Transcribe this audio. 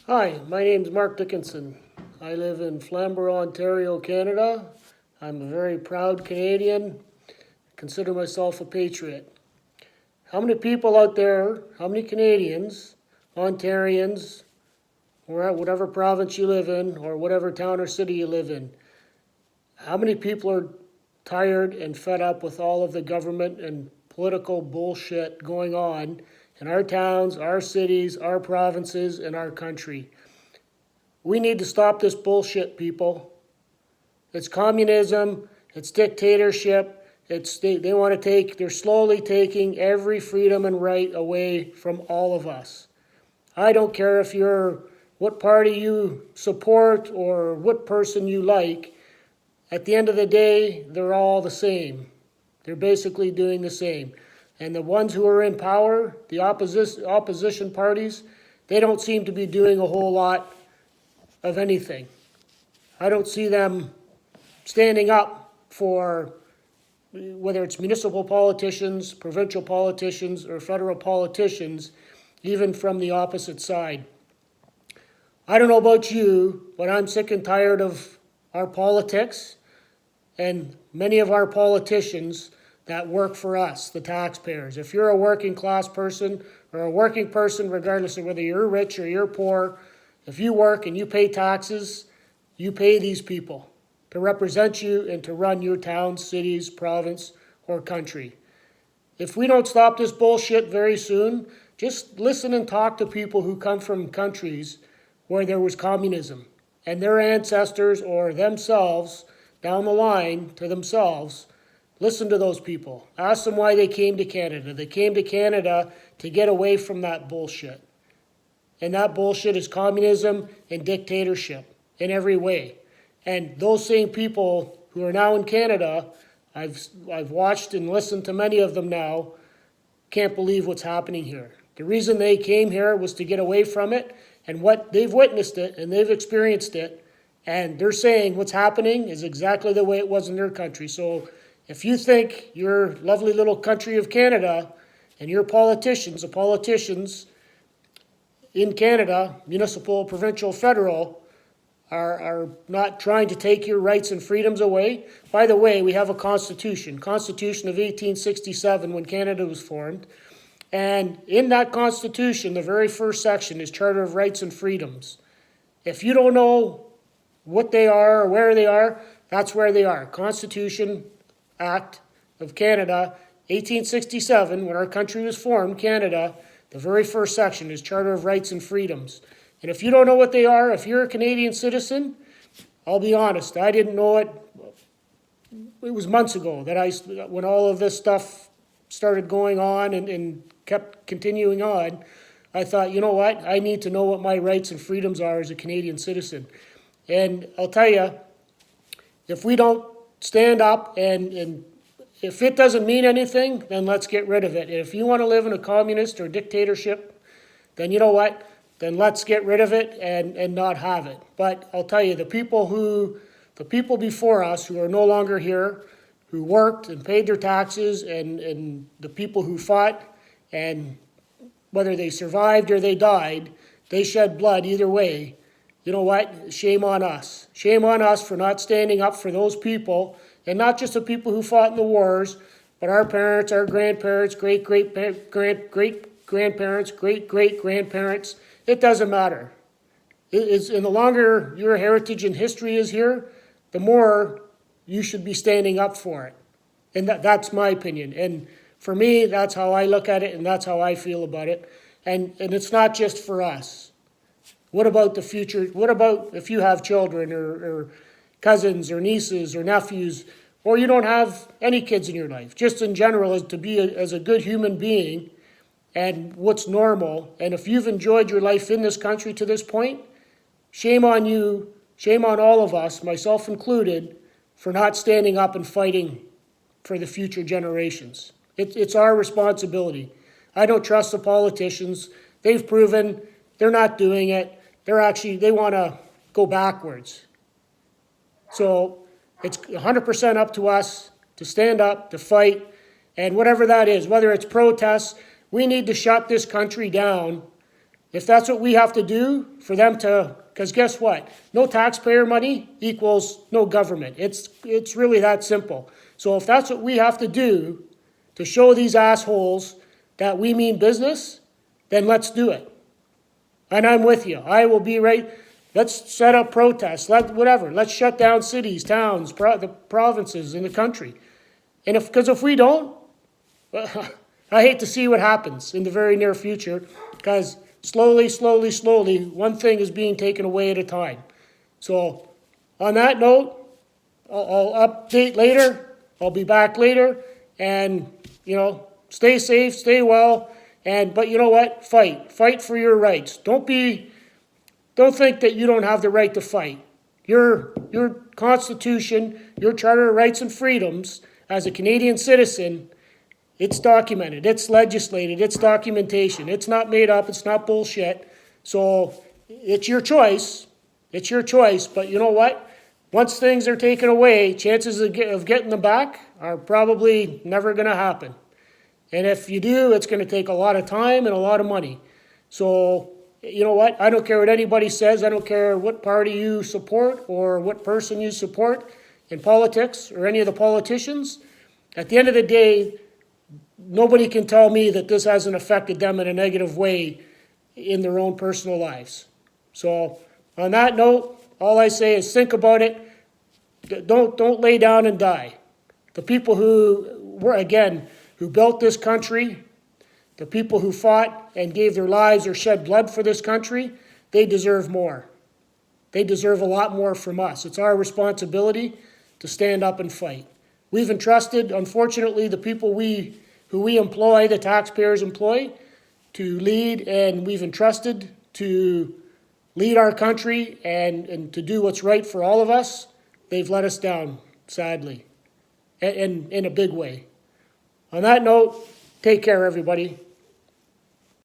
Hi, my name's Mark Dickinson. I live in Flamborough, Ontario, Canada. I'm a very proud Canadian. Consider myself a patriot. How many people out there, how many Canadians, Ontarians, or whatever province you live in, or whatever town or city you live in, how many people are tired and fed up with all of the government and political bullshit going on in our towns, our cities, our provinces, and our country? We need to stop this bullshit, people. It's communism, it's dictatorship, they want to they're slowly taking every freedom and right away from all of us. I don't care what party you support or what person you like. At the end of the day, they're all the same. They're basically doing the same. And the ones who are in power, the opposition parties, they don't seem to be doing a whole lot of anything. I don't see them standing up for whether it's municipal politicians, provincial politicians, or federal politicians, even from the opposite side. I don't know about you, but I'm sick and tired of our politics and many of our politicians that work for us, the taxpayers. If you're a working class person or a working person, regardless of whether you're rich or you're poor, if you work and you pay taxes, you pay these people to represent you and to run your town, cities, province, or country. If we don't stop this bullshit very soon, just listen and talk to people who come from countries where there was communism and their ancestors or themselves down the line to themselves. Listen to those people. Ask them why they came to Canada. They came to Canada to get away from that bullshit. And that bullshit is communism and dictatorship in every way. And those same people who are now in Canada, I've watched and listened to many of them now, can't believe what's happening here. The reason they came here was to get away from it, and what they've witnessed it and they've experienced it, and they're saying what's happening is exactly the way it was in their country. So if you think your lovely little country of Canada and your politicians, the politicians in Canada, municipal, provincial, federal, are not trying to take your rights and freedoms away. By the way, we have a Constitution of 1867 when Canada was formed. And in that Constitution, the very first section is Charter of Rights and Freedoms. If you don't know what they are or where they are, that's where they are. Constitution Act of Canada, 1867, when our country was formed, Canada, the very first section is Charter of Rights and Freedoms. And if you don't know what they are, if you're a Canadian citizen, I'll be honest, I didn't know it. It was months ago when all of this stuff started going on and kept continuing on, I thought, you know what? I need to know what my rights and freedoms are as a Canadian citizen. And I'll tell you, if we don't stand up and if it doesn't mean anything, then let's get rid of it. If you want to live in a communist or dictatorship, then you know what? Then let's get rid of it and not have it. But I'll tell you, the people before us who are no longer here, who worked and paid their taxes, and the people who fought, and whether they survived or they died, they shed blood either way. You know what? Shame on us. Shame on us for not standing up for those people, and not just the people who fought in the wars, but our parents, our grandparents, great-great-grandparents, great-great-grandparents. It doesn't matter. And the longer your heritage and history is here, the more you should be standing up for it. And that's my opinion. And for me, that's how I look at it, and that's how I feel about it. And it's not just for us. What about the future? What about if you have children or cousins or nieces or nephews, or you don't have any kids in your life? Just in general, as a good human being, and what's normal, and if you've enjoyed your life in this country to this point, shame on you, shame on all of us, myself included, for not standing up and fighting for the future generations. It's our responsibility. I don't trust the politicians. They've proven they're not doing it. They want to go backwards. So it's 100% up to us to stand up, to fight, and whatever that is, whether it's protests, we need to shut this country down if that's what we have to do for them to, because guess what? No taxpayer money equals no government. It's really that simple. So if that's what we have to do to show these assholes that we mean business, then let's do it. And I'm with you. I will be right. Let's set up protests. Let's shut down cities, towns, the provinces in the country. And because if we don't, I hate to see what happens in the very near future, because slowly, one thing is being taken away at a time. So on that note, I'll update later. I'll be back later. And, stay safe, stay well. But you know what? Fight for your rights. Don't think that you don't have the right to fight. Your Constitution, your Charter of Rights and Freedoms, as a Canadian citizen, it's documented, it's legislated, it's documentation. It's not made up, it's not bullshit. So it's your choice. It's your choice. But you know what? Once things are taken away, chances of getting them back are probably never going to happen. And if you do, it's going to take a lot of time and a lot of money. So, you know what? I don't care what anybody says. I don't care what party you support or what person you support in politics or any of the politicians. At the end of the day, nobody can tell me that this hasn't affected them in a negative way in their own personal lives. So, on that note, all I say is think about it. Don't lay down and die. The people who built this country, the people who fought and gave their lives or shed blood for this country, they deserve more. They deserve a lot more from us. It's our responsibility to stand up and fight. We've entrusted, unfortunately, the people who we employ, the taxpayers employ, to lead, and we've entrusted to lead our country and to do what's right for all of us. They've let us down, sadly, and in a big way. On that note, take care, everybody.